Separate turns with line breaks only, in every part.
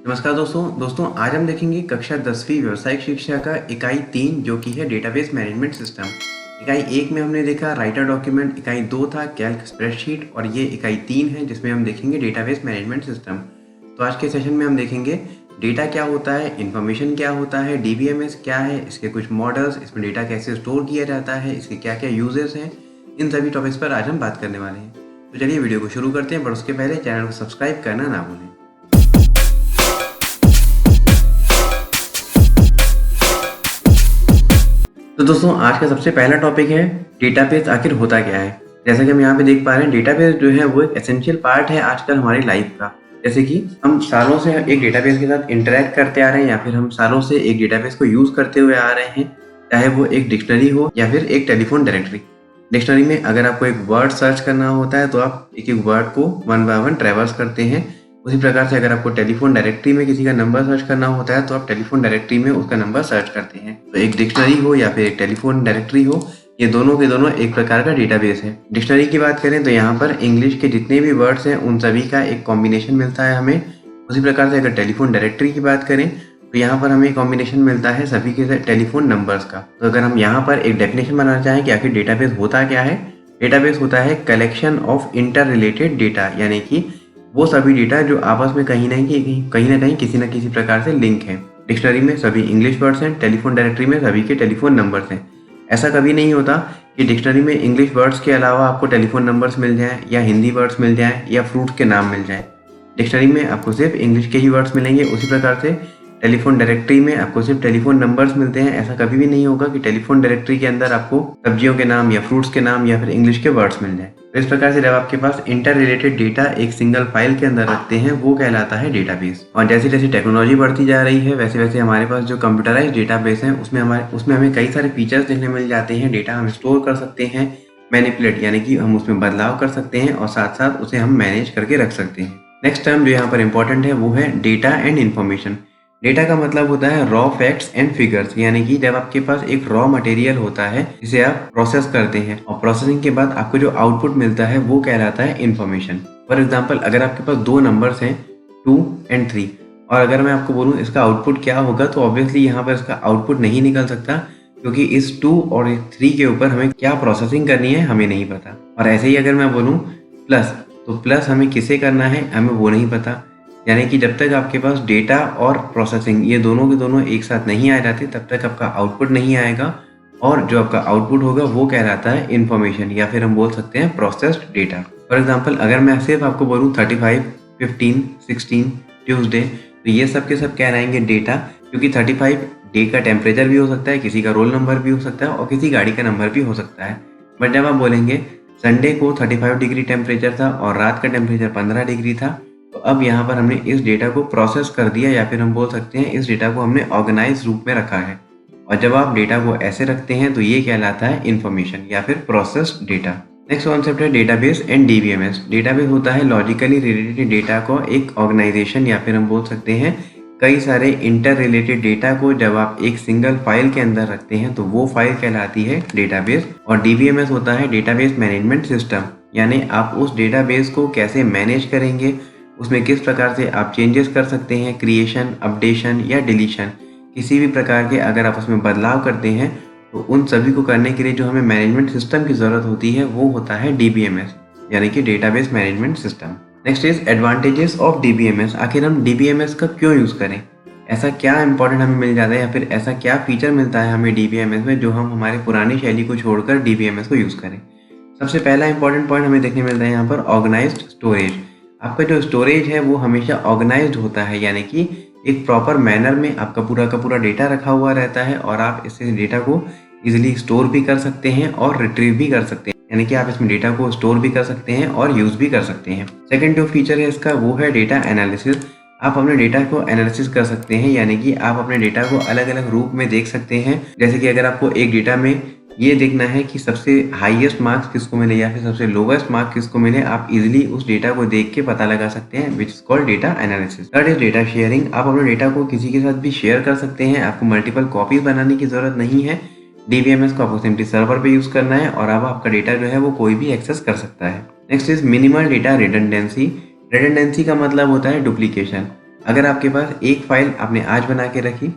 नमस्कार दोस्तों आज हम देखेंगे कक्षा 10वीं व्यावसायिक शिक्षा का इकाई 3 जो कि है डेटाबेस मैनेजमेंट सिस्टम। इकाई 1 में हमने देखा राइटर डॉक्यूमेंट, इकाई 2 था कैल्क स्प्रेडशीट और ये इकाई 3 है जिसमें हम देखेंगे डेटाबेस मैनेजमेंट सिस्टम। तो आज के सेशन में हम देखेंगे डेटा क्या होता है, इन्फॉर्मेशन क्या होता है, डीबीएमएस क्या है, इसके कुछ मॉडल्स, इसमें डेटा कैसे स्टोर किया जाता है, इसके क्या क्या यूजेस हैं। इन सभी टॉपिक्स पर आज हम बात करने वाले हैं। तो चलिए वीडियो को शुरू करते हैं, पर उसके पहले चैनल को सब्सक्राइब करना ना भूलें। तो दोस्तों आज का सबसे पहला टॉपिक है डेटाबेस आखिर होता क्या है। जैसा कि हम यहाँ पे देख पा रहे हैं, डेटाबेस जो है वो एक एसेंशियल पार्ट है आजकल हमारी लाइफ का। जैसे कि हम सालों से एक डेटाबेस के साथ इंटरेक्ट करते आ रहे हैं या फिर हम सालों से एक डेटाबेस को यूज करते हुए आ रहे हैं, चाहे वो एक डिक्शनरी हो या फिर एक टेलीफोन डायरेक्टरी। डिक्शनरी में अगर आपको एक वर्ड सर्च करना होता है तो आप एक एक वर्ड को वन बाय वन ट्रेवर्स करते हैं। उसी प्रकार से अगर आपको टेलीफोन डायरेक्टरी में किसी का नंबर सर्च करना होता है तो आप टेलीफोन डायरेक्टरी में उसका नंबर सर्च करते हैं। तो एक डिक्शनरी हो या फिर एक टेलीफोन डायरेक्टरी हो, ये दोनों के दोनों एक प्रकार का डेटाबेस है। डिक्शनरी की बात करें तो यहाँ पर इंग्लिश के जितने भी वर्ड्स हैं उन सभी का एक कॉम्बिनेशन मिलता है हमें। उसी प्रकार से अगर टेलीफोन डायरेक्टरी की बात करें तो यहाँ पर हमें कॉम्बिनेशन मिलता है सभी के टेलीफोन नंबर्स का। तो अगर हम यहाँ पर एक डेफिनेशन बनाना चाहें कि आखिर डेटाबेस होता क्या है, डेटाबेस होता है collection of inter related data, यानी कि वो सभी डेटा जो आपस में कहीं ना कहीं किसी न किसी प्रकार से लिंक है। डिक्शनरी में सभी इंग्लिश वर्ड्स हैं, टेलीफोन डायरेक्टरी में सभी के टेलीफोन नंबर्स हैं। ऐसा कभी नहीं होता कि डिक्शनरी में इंग्लिश वर्ड्स के अलावा आपको टेलीफोन नंबर्स मिल जाएं या हिंदी वर्ड्स मिल जाएं या फ्रूट के नाम मिल जाएं। डिक्शनरी में आपको सिर्फ इंग्लिश के ही वर्ड्स मिलेंगे। उसी प्रकार से टेलीफोन डायरेक्टरी में आपको सिर्फ टेलीफोन नंबर्स मिलते हैं। ऐसा कभी भी नहीं होगा कि टेलीफोन डायरेक्टरी के अंदर आपको सब्जियों के नाम या फ्रूट्स के नाम या फिर इंग्लिश के वर्ड्स मिल जाए। तो इस प्रकार से जब आपके पास इंटर रिलेटेड डेटा एक सिंगल फाइल के अंदर रखते हैं वो कहलाता है डेटाबेस। और जैसे जैसे टेक्नोलॉजी बढ़ती जा रही है वैसे वैसे हमारे पास जो कंप्यूटराइज्ड डेटाबेस है उसमें हमें कई सारे फीचर्स देखने मिल जाते हैं। डेटा हम स्टोर कर सकते हैं, मैनिपुलेट यानी कि हम उसमें बदलाव कर सकते हैं और साथ साथ उसे हम मैनेज करके रख सकते हैं। नेक्स्ट टर्म जो यहाँ पर इंपॉर्टेंट है वो है डेटा एंड इन्फॉर्मेशन। डेटा का मतलब होता है रॉ फैक्ट्स एंड फिगर्स, यानी कि जब आपके पास एक रॉ मटेरियल होता है जिसे आप प्रोसेस करते हैं और प्रोसेसिंग के बाद आपको जो आउटपुट मिलता है वो कहलाता है इन्फॉर्मेशन। फॉर एग्जांपल अगर आपके पास दो नंबर्स हैं 2 और 3 और अगर मैं आपको बोलूँ इसका आउटपुट क्या होगा तो ऑब्वियसली यहाँ पर इसका आउटपुट नहीं निकल सकता, क्योंकि इस 2 और 3 के ऊपर हमें क्या प्रोसेसिंग करनी है हमें नहीं पता। और ऐसे ही अगर मैं बोलूँ प्लस, तो प्लस हमें किसे करना है हमें वो नहीं पता। यानी कि जब तक आपके पास डेटा और प्रोसेसिंग ये दोनों के दोनों एक साथ नहीं आ जाते तब तक आपका आउटपुट नहीं आएगा, और जो आपका आउटपुट होगा वो कहलाता है इन्फॉर्मेशन या फिर हम बोल सकते हैं प्रोसेस्ड डेटा। फॉर एग्जांपल अगर मैं सिर्फ आपको बोलूँ 35, 15, 16 ट्यूसडे, तो ये सब के सब कहलाएंगे डेटा, क्योंकि 35 डे का टेम्परेचर भी हो सकता है, किसी का रोल नंबर भी हो सकता है और किसी गाड़ी का नंबर भी हो सकता है। बट जब आप बोलेंगे संडे को 35 डिग्री टेम्परेचर था और रात का टेम्परेचर 15 डिग्री था, तो अब यहाँ पर हमने इस डेटा को प्रोसेस कर दिया या फिर हम बोल सकते हैं इस डेटा को हमने ऑर्गेनाइज रूप में रखा है। और जब आप डेटा को ऐसे रखते हैं तो ये कहलाता है इन्फॉर्मेशन या फिर प्रोसेस्ड डेटा। नेक्स्ट कॉन्सेप्ट है डेटाबेस एंड डीबीएमएस। डेटाबेस होता है लॉजिकली रिलेटेड डेटा को एक ऑर्गेनाइजेशन या फिर हम बोल सकते हैं कई सारे इंटर रिलेटेड डेटा को जब आप एक सिंगल फाइल के अंदर रखते हैं तो वो फाइल कहलाती है डेटाबेस। और डीबीएमएस होता है डेटाबेस मैनेजमेंट सिस्टम, यानी आप उस डेटाबेस को कैसे मैनेज करेंगे, उसमें किस प्रकार से आप चेंजेस कर सकते हैं, क्रिएशन, अपडेशन या डिलीशन, किसी भी प्रकार के अगर आप उसमें बदलाव करते हैं तो उन सभी को करने के लिए जो हमें मैनेजमेंट सिस्टम की ज़रूरत होती है वो होता है डीबीएमएस, यानी कि database management system. Next is advantages of DBMS. आखिर हम डीबीएमएस का क्यों यूज़ करें, ऐसा क्या इंपॉर्टेंट हमें मिल जाता है या फिर ऐसा क्या फीचर मिलता है हमें डीबीएमएस में जो हम हमारे पुरानी शैली को छोड़कर डीबीएमएस को यूज़ करें। सबसे पहला इंपॉर्टेंट पॉइंट हमें देखने मिलता है यहाँ पर ऑर्गेनाइज्ड स्टोरेज। आपका जो स्टोरेज है वो हमेशा ऑर्गेनाइज्ड होता है, यानी कि एक प्रॉपर मैनर में आपका पूरा का पूरा डेटा रखा हुआ रहता है और आप इससे डेटा को इजीली स्टोर भी कर सकते हैं और रिट्रीव भी कर सकते हैं, यानी कि आप इसमें डेटा को स्टोर भी कर सकते हैं और यूज़ भी कर सकते हैं। सेकंड जो फीचर है इसका वो है डेटा एनालिसिस। आप अपने डेटा को एनालिसिस कर सकते हैं, यानी कि आप अपने डेटा को अलग अलग रूप में देख सकते हैं। जैसे कि अगर आपको एक डेटा में ये देखना है कि सबसे हाईएस्ट मार्क्स किसको मिले या फिर सबसे लोवेस्ट मार्क्स किसको मिले, आप इजीली उस डेटा को देख के पता लगा सकते हैं, which is called data analysis. Third is data sharing. आप अपने डेटा को किसी के साथ भी शेयर कर सकते हैं, आपको मल्टीपल कॉपीज बनाने की जरूरत नहीं है। डीबीएमएस को आपको सिंपली सर्वर पे यूज करना है और अब आपका डेटा जो है वो कोई भी एक्सेस कर सकता है। Next is minimal data redundancy. Redundancy का मतलब होता है डुप्लीकेशन। अगर आपके पास एक फाइल आपने आज बना के रखी,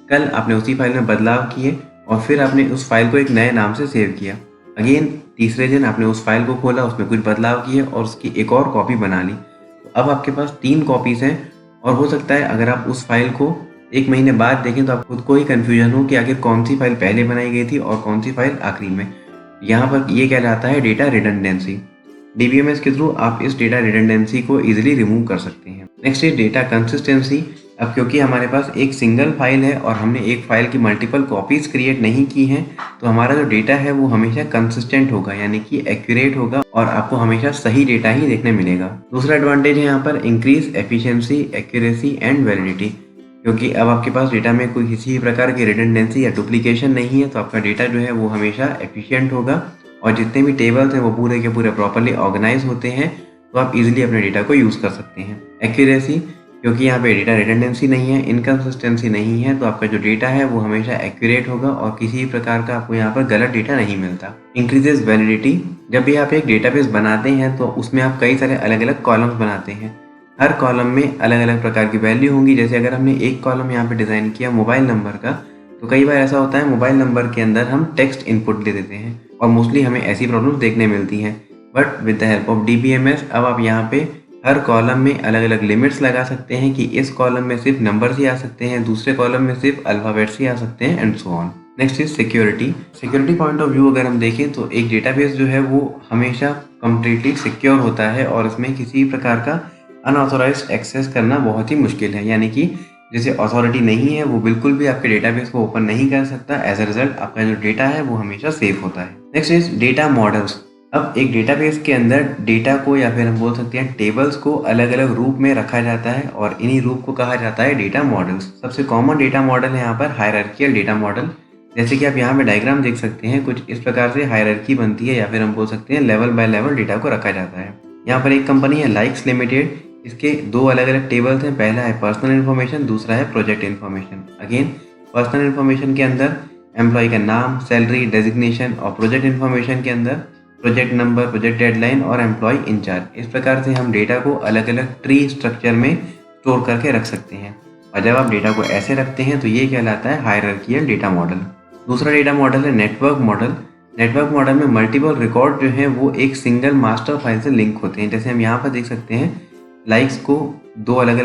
कल आपने उसी फाइल में बदलाव किए और फिर आपने उस फाइल को एक नए नाम से सेव किया, अगेन तीसरे दिन आपने उस फाइल को खोला, उसमें कुछ बदलाव किए और उसकी एक और कॉपी बना ली, तो अब आपके पास 3 कॉपीज़ हैं। और हो सकता है अगर आप उस फाइल को 1 महीने बाद देखें तो आप खुद को ही कन्फ्यूजन हो कि आखिर कौन सी फाइल पहले बनाई गई थी और कौन सी फाइल आखिरी में। यहाँ पर ये कहलाता है डेटा रिडंडेंसी। डीबीएमएस के थ्रू आप इस डेटा रिडंडेंसी को इजीली रिमूव कर सकते हैं। Next is data consistency. अब क्योंकि हमारे पास एक सिंगल फाइल है और हमने एक फाइल की मल्टीपल कॉपीज क्रिएट नहीं की हैं, तो हमारा जो डेटा है वो हमेशा कंसिस्टेंट होगा, यानी कि एक्यूरेट होगा और आपको हमेशा सही डेटा ही देखने मिलेगा। दूसरा एडवांटेज है यहाँ पर increase efficiency, accuracy and validity. क्योंकि अब आपके पास डेटा में कोई किसी भी प्रकार की रिडंडेंसी या डुप्लीकेशन नहीं है, तो आपका डेटा जो है वो हमेशा एफिशिएंट होगा और जितने भी टेबल्स हैं वो पूरे के पूरे प्रॉपर्ली ऑर्गेनाइज होते हैं, तो आप इजीली अपने डेटा को यूज़ कर सकते हैं। एक्यूरेसी, क्योंकि यहाँ पे डेटा रिडंडेंसी नहीं है, इनकन्सिस्टेंसी नहीं है, तो आपका जो डेटा है वो हमेशा एक्यूरेट होगा और किसी भी प्रकार का आपको यहाँ पर गलत डेटा नहीं मिलता। Increases validity. जब भी आप एक डेटाबेस बनाते हैं तो उसमें आप कई सारे अलग अलग कॉलम्स बनाते हैं। हर कॉलम में अलग अलग प्रकार की वैल्यू होंगी। जैसे अगर हमने एक कॉलम यहाँ पे डिज़ाइन किया मोबाइल नंबर का, तो कई बार ऐसा होता है मोबाइल नंबर के अंदर हम टेक्स्ट इनपुट दे देते हैं और मोस्टली हमें ऐसी प्रॉब्लम्स देखने मिलती हैं। But with the help of DBMS अब आप यहाँ पे हर कॉलम में अलग अलग लिमिट्स लगा सकते हैं कि इस कॉलम में सिर्फ नंबर्स ही आ सकते हैं, दूसरे कॉलम में सिर्फ अल्फ़ाबेट्स ही आ सकते हैं and so on. Next is security. Security point of view अगर हम देखें तो एक डेटाबेस जो है वो हमेशा कम्प्लीटली सिक्योर होता है और इसमें किसी प्रकार का अनऑथोराइज्ड एक्सेस करना बहुत ही मुश्किल है, यानी कि जिसे अथॉरिटी नहीं है वो बिल्कुल भी आपके डेटाबेस को ओपन नहीं कर सकता। एज अ रिजल्ट आपका जो डेटा है वो हमेशा सेफ होता है। Next is data models. अब एक डेटाबेस के अंदर डेटा को या फिर हम बोल सकते हैं टेबल्स को अलग अलग रूप में रखा जाता है और इन्हीं रूप को कहा जाता है डेटा मॉडल्स। सबसे कॉमन डेटा मॉडल है यहाँ पर हायरार्किकल डेटा मॉडल। जैसे कि आप यहाँ पे डायग्राम देख सकते हैं, कुछ इस प्रकार से हायरार्की बनती है या फिर हम बोल सकते हैं लेवल बाय लेवल डेटा को रखा जाता है। यहाँ पर एक कंपनी है लाइक्स लिमिटेड, इसके 2 अलग अलग टेबल्स हैं। पहला है पर्सनल इन्फॉर्मेशन, दूसरा है project information. Again personal information के अंदर एम्प्लॉय का नाम, सैलरी, डेजिग्नेशन और प्रोजेक्ट इन्फॉर्मेशन के अंदर प्रोजेक्ट नंबर, प्रोजेक्ट डेडलाइन और एम्प्लॉय इंचार्ज। इस प्रकार से हम डेटा को अलग अलग ट्री स्ट्रक्चर में स्टोर करके रख सकते हैं और जब आप डेटा को ऐसे रखते हैं तो ये कहलाता है हायरार्किकल डेटा मॉडल। दूसरा डेटा मॉडल है नेटवर्क मॉडल। नेटवर्क मॉडल में मल्टीपल रिकॉर्ड जो है वो एक सिंगल मास्टर फाइल से लिंक होते हैं। जैसे हम यहाँ पर देख सकते हैं लाइक्स को 2 अलग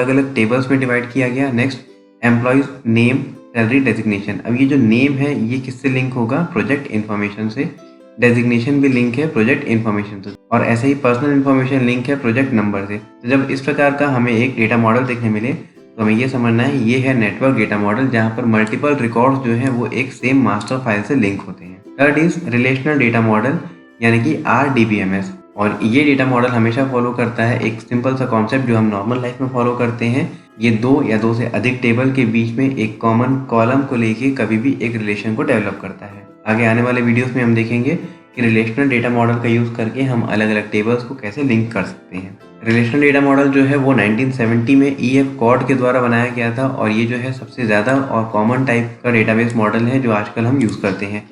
अलग टेबल्स में डिवाइड किया गया। Next employees name, salary, designation. अब ये जो नेम है ये किससे लिंक होगा? प्रोजेक्ट इन्फॉर्मेशन से। डेजिग्नेशन भी लिंक है प्रोजेक्ट इन्फॉर्मेशन से और ऐसे ही पर्सनल इन्फॉर्मेशन लिंक है प्रोजेक्ट नंबर से। तो जब इस प्रकार का हमें एक डेटा मॉडल देखने मिले तो हमें ये समझना है ये है नेटवर्क डेटा मॉडल, जहाँ पर मल्टीपल रिकॉर्ड्स जो हैं वो एक सेम मास्टर फाइल से लिंक होते हैं। Third is relational data model यानी कि RDBMS, और ये डेटा मॉडल हमेशा फॉलो करता है एक सिंपल सा कॉन्सेप्ट जो हम नॉर्मल लाइफ में फॉलो करते हैं। ये 2 या 2 से अधिक टेबल के बीच में एक कॉमन कॉलम को लेके कभी भी एक रिलेशन को डेवलप करता है। आगे आने वाले वीडियोस में हम देखेंगे कि रिलेशनल डेटा मॉडल का यूज़ करके हम अलग अलग टेबल्स को कैसे लिंक कर सकते हैं। रिलेशनल डेटा मॉडल जो है वो 1970 में EF कॉर्ड के द्वारा बनाया गया था और ये जो है सबसे ज़्यादा और कॉमन टाइप का डेटाबेस मॉडल है जो आजकल हम यूज़ करते हैं।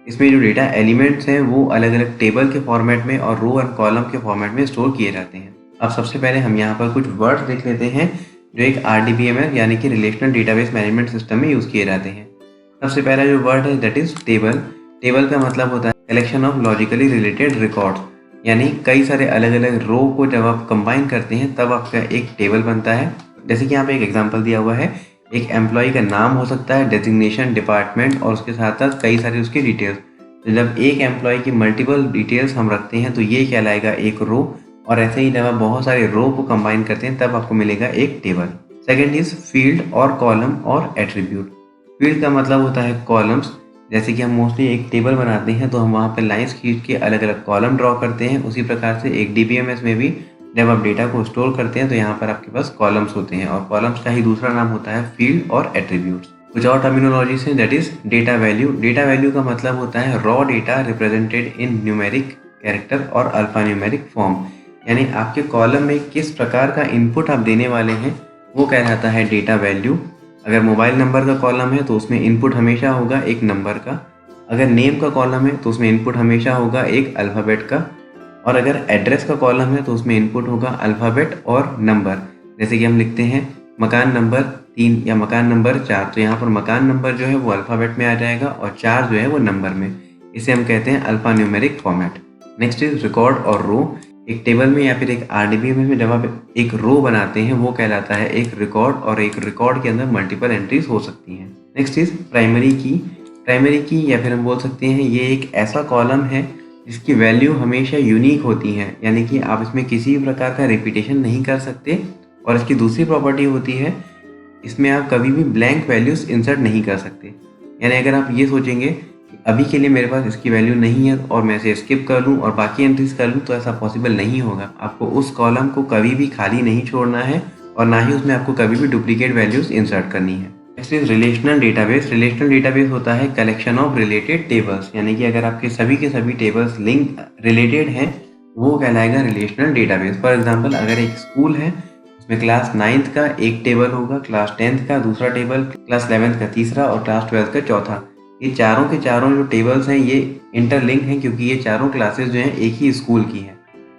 इसमें जो डेटा एलिमेंट्स हैं वो अलग अलग टेबल के फॉर्मेट में और रो एंड कॉलम के फॉर्मेट में स्टोर किए जाते हैं। अब सबसे पहले हम यहाँ पर कुछ वर्ड्स देख लेते हैं जो एक RDBMS यानी कि रिलेशनल डेटाबेस मैनेजमेंट सिस्टम में यूज़ किए जाते हैं। सबसे पहला जो वर्ड है दैट इज़ टेबल। टेबल का मतलब होता है collection of logically related records, यानी कई सारे अलग अलग रो को जब आप कंबाइन करते हैं तब आपका एक टेबल बनता है। जैसे कि यहाँ पे एक एग्जांपल दिया हुआ है, एक एम्प्लॉय का नाम हो सकता है, डेजिग्नेशन, डिपार्टमेंट और उसके साथ साथ कई सारी उसकी डिटेल्स। तो जब एक एम्प्लॉय की मल्टीपल डिटेल्स हम रखते हैं तो ये कहलाएगा एक रो, और ऐसे ही जब आप बहुत सारे रो को कंबाइन करते हैं तब आपको मिलेगा एक टेबल। सेकेंड इज फील्ड और कॉलम और एट्रीब्यूट। फील्ड का मतलब होता है कॉलम्स। जैसे कि हम मोस्टली एक टेबल बनाते हैं तो हम वहाँ पे लाइंस खींच के अलग अलग कॉलम ड्रॉ करते हैं। उसी प्रकार से एक DBMS में भी जब आप डेटा को स्टोर करते हैं तो यहाँ पर आपके पास कॉलम्स होते हैं और कॉलम्स का ही दूसरा नाम होता है फील्ड और एट्रीब्यूट्स। कुछ और टर्मिनोलॉजीज हैं that is data value. Data value का मतलब होता है raw data represented in numeric character और अल्फा न्यूमेरिक फॉर्म, यानी आपके कॉलम में किस प्रकार का इनपुट आप देने वाले हैं वो कहलाता है डेटा वैल्यू। अगर मोबाइल नंबर का कॉलम है तो उसमें इनपुट हमेशा होगा एक नंबर का। अगर नेम का कॉलम है तो उसमें इनपुट हमेशा होगा एक अल्फ़ाबेट का। और अगर एड्रेस का कॉलम है तो उसमें इनपुट होगा अल्फ़ाबेट और नंबर। जैसे कि हम लिखते हैं मकान नंबर 3 या मकान नंबर 4, तो यहाँ पर मकान नंबर जो है वो अल्फ़ाबेट में आ जाएगा और 4 जो है वो नंबर में। इसे हम कहते हैं alpha numeric format. Next is record और रो। एक टेबल में या फिर एक RDBMS में जब आप एक रो बनाते हैं वो कहलाता है एक रिकॉर्ड, और एक रिकॉर्ड के अंदर मल्टीपल एंट्रीज हो सकती हैं। नेक्स्ट इज प्राइमरी की। प्राइमरी की या फिर हम बोल सकते हैं ये एक ऐसा कॉलम है जिसकी वैल्यू हमेशा यूनिक होती है, यानी कि आप इसमें किसी भी प्रकार का रिपीटेशन नहीं कर सकते। और इसकी दूसरी प्रॉपर्टी होती है इसमें आप कभी भी ब्लैंक वैल्यूज इंसर्ट नहीं कर सकते। यानी अगर आप ये सोचेंगे कि अभी के लिए मेरे पास इसकी वैल्यू नहीं है और मैं इसे स्किप कर लूँ और बाकी एंट्रीज कर लूँ, तो ऐसा पॉसिबल नहीं होगा। आपको उस कॉलम को कभी भी खाली नहीं छोड़ना है और ना ही उसमें आपको कभी भी डुप्लीकेट वैल्यूज इंसर्ट करनी है। Next is relational database. Relational database होता है कलेक्शन ऑफ रिलेटेड टेबल्स, यानी कि अगर आपके सभी के सभी टेबल्स लिंक रिलेटेड हैं वो कहलाएगा रिलेशनल डेटाबेस। फॉर एग्जांपल अगर एक स्कूल है उसमें क्लास 9th का एक टेबल होगा, क्लास 10th का दूसरा टेबल, क्लास 11th का तीसरा और क्लास 12th का चौथा। ये चारों के चारों जो टेबल्स हैं ये इंटरलिंक हैं क्योंकि ये चारों क्लासेस जो हैं एक ही स्कूल की हैं।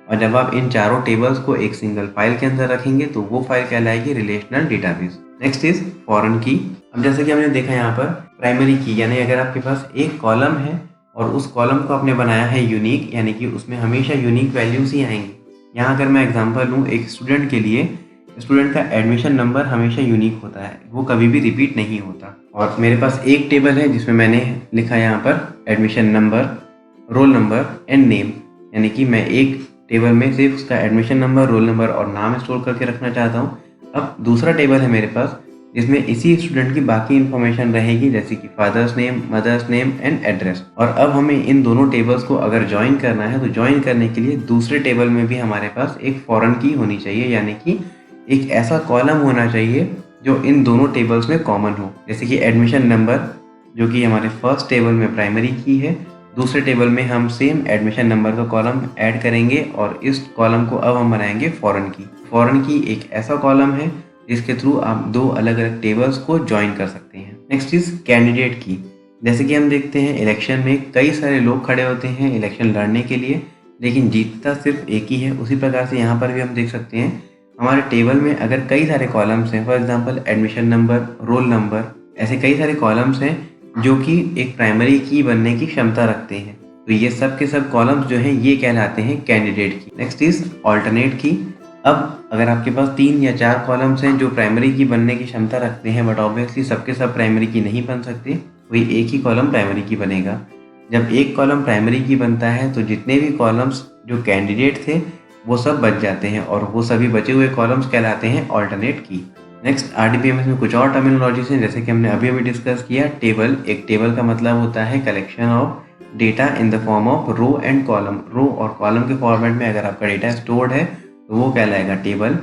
और जब आप इन चारों टेबल्स को एक सिंगल फाइल के अंदर रखेंगे तो वो फाइल कहलाएगी relational database. Next is foreign key. अब जैसे कि हमने देखा यहाँ पर प्राइमरी की, यानी अगर आपके पास एक कॉलम है और उस कॉलम को आपने बनाया है यूनिक, यानी कि उसमें हमेशा यूनिक वैल्यूज ही आएंगी। यहाँ अगर मैं एग्जांपल लूँ एक स्टूडेंट के लिए, स्टूडेंट का एडमिशन नंबर हमेशा यूनिक होता है, वो कभी भी रिपीट नहीं होता। और मेरे पास एक टेबल है जिसमें मैंने लिखा है यहाँ पर admission number, roll number and name, यानी कि मैं एक टेबल में सिर्फ उसका एडमिशन नंबर, रोल नंबर और नाम स्टोर करके रखना चाहता हूँ। अब दूसरा टेबल है मेरे पास जिसमें इसी स्टूडेंट की बाकी इन्फॉर्मेशन रहेगी, जैसे कि father's name, mother's name and address. और अब हमें इन दोनों टेबल्स को अगर ज्वाइन करना है तो ज्वाइन करने के लिए दूसरे टेबल में भी हमारे पास एक फॉरेन की होनी चाहिए, यानी कि एक ऐसा कॉलम होना चाहिए जो इन दोनों टेबल्स में कॉमन हो। जैसे कि एडमिशन नंबर जो कि हमारे फर्स्ट टेबल में प्राइमरी की है, दूसरे टेबल में हम सेम एडमिशन नंबर का कॉलम ऐड करेंगे और इस कॉलम को अब हम बनाएंगे फॉरेन की। फॉरेन की एक ऐसा कॉलम है जिसके थ्रू आप दो अलग अलग टेबल्स को ज्वाइन कर सकते हैं। नेक्स्ट इज कैंडिडेट की। जैसे कि हम देखते हैं इलेक्शन में कई सारे लोग खड़े होते हैं इलेक्शन लड़ने के लिए, लेकिन जीतता सिर्फ एक ही है। उसी प्रकार से यहाँ पर भी हम देख सकते हैं हमारे टेबल में अगर कई सारे कॉलम्स हैं, for example admission number, roll number, ऐसे कई सारे कॉलम्स हैं जो कि एक प्राइमरी की बनने की क्षमता रखते हैं, तो ये सब के सब कॉलम्स जो हैं ये कहलाते हैं कैंडिडेट की। नेक्स्ट इज ऑल्टरनेट की। अब अगर आपके पास 3 या 4 कॉलम्स हैं जो प्राइमरी की बनने की क्षमता रखते हैं, बट ऑब्वियसली सबके सब प्राइमरी की नहीं बन सकते, कोई एक ही कॉलम प्राइमरी की बनेगा। जब एक कॉलम प्राइमरी की बनता है तो जितने भी कॉलम्स जो कैंडिडेट थे वो सब बच जाते हैं और वो सभी बचे हुए कॉलम्स कहलाते हैं ऑल्टरनेट की। नेक्स्ट RDBMS में कुछ और टर्मिनोलॉजीज हैं, जैसे कि हमने अभी अभी डिस्कस किया टेबल। एक टेबल का मतलब होता है collection of data in the form of row and column. Row और कॉलम के फॉर्मेट में अगर आपका डेटा स्टोर्ड है तो वो कहलाएगा टेबल।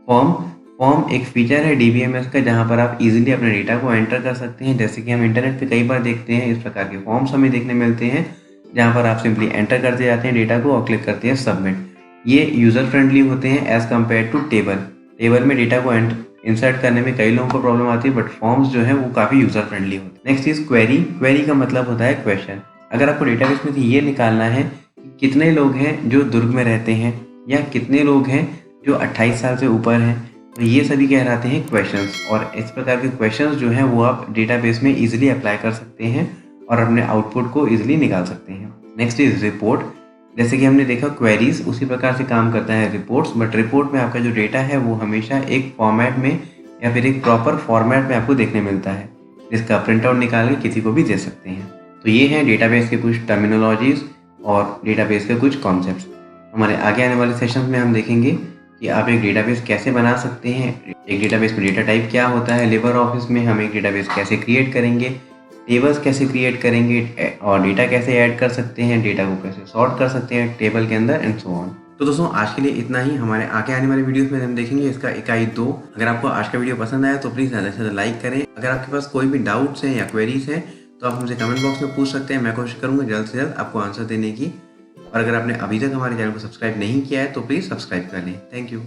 फॉर्म एक फीचर है DBMS का जहाँ पर आप इजीली अपने डेटा को एंटर कर सकते हैं। जैसे कि हम इंटरनेट पे कई बार देखते हैं इस प्रकार के फॉर्म्स हमें देखने मिलते हैं जहाँ पर आप सिंपली एंटर करते जाते हैं डेटा को और क्लिक करते हैं सबमिट। ये यूज़र फ्रेंडली होते हैं as compare to table. Table में डेटा को इंसर्ट करने में कई लोगों को प्रॉब्लम आती है, बट फॉर्म्स जो है वो काफ़ी यूज़र फ्रेंडली होते हैं। Next is query. क्वेरी का मतलब होता है क्वेश्चन। अगर आपको डेटाबेस में से ये निकालना है कि कितने लोग हैं जो दुर्ग में रहते हैं या कितने लोग हैं जो 28 साल से ऊपर हैं, तो ये सभी कहलाते हैं क्वेश्चंस। और इस प्रकार के क्वेश्चंस जो हैं वो आप डेटाबेस में इजीली अप्लाई कर सकते हैं और अपने आउटपुट को इजीली निकाल सकते हैं। Next is report. जैसे कि हमने देखा क्वेरीज उसी प्रकार से काम करता है रिपोर्ट्स, बट रिपोर्ट में आपका जो डेटा है वो हमेशा एक फॉर्मेट में या फिर एक प्रॉपर फॉर्मेट में आपको देखने मिलता है, जिसका प्रिंट आउट निकाल के किसी को भी दे सकते हैं। तो ये हैं डेटाबेस के कुछ टर्मिनोलॉजीज और डेटाबेस के कुछ कॉन्सेप्ट्स। हमारे आगे आने वाले सेशंस में हम देखेंगे कि आप एक डेटाबेस कैसे बना सकते हैं, एक डेटाबेस में डेटा टाइप क्या होता है, लिबर ऑफिस में हम एक डेटाबेस कैसे क्रिएट करेंगे, टेबल्स कैसे क्रिएट करेंगे और डेटा कैसे ऐड कर सकते हैं, डेटा को कैसे सॉर्ट कर सकते हैं टेबल के अंदर एंड सो ऑन। तो दोस्तों आज के लिए इतना ही। हमारे आगे आने वाले वीडियोस में हम देखेंगे इसका इकाई 2। अगर आपको आज का वीडियो पसंद आया तो प्लीज़ ज़्यादा से ज़्यादा लाइक करें। अगर आपके पास कोई भी डाउट्स हैं या क्वेरीज हैं तो आप हमसे कमेंट बॉक्स में पूछ सकते हैं। मैं कोशिश करूँगा जल्द से जल्द आपको आंसर देने की। और अगर आपने अभी तक हमारे चैनल को सब्सक्राइब नहीं किया है तो प्लीज़ सब्सक्राइब कर लें। Thank you.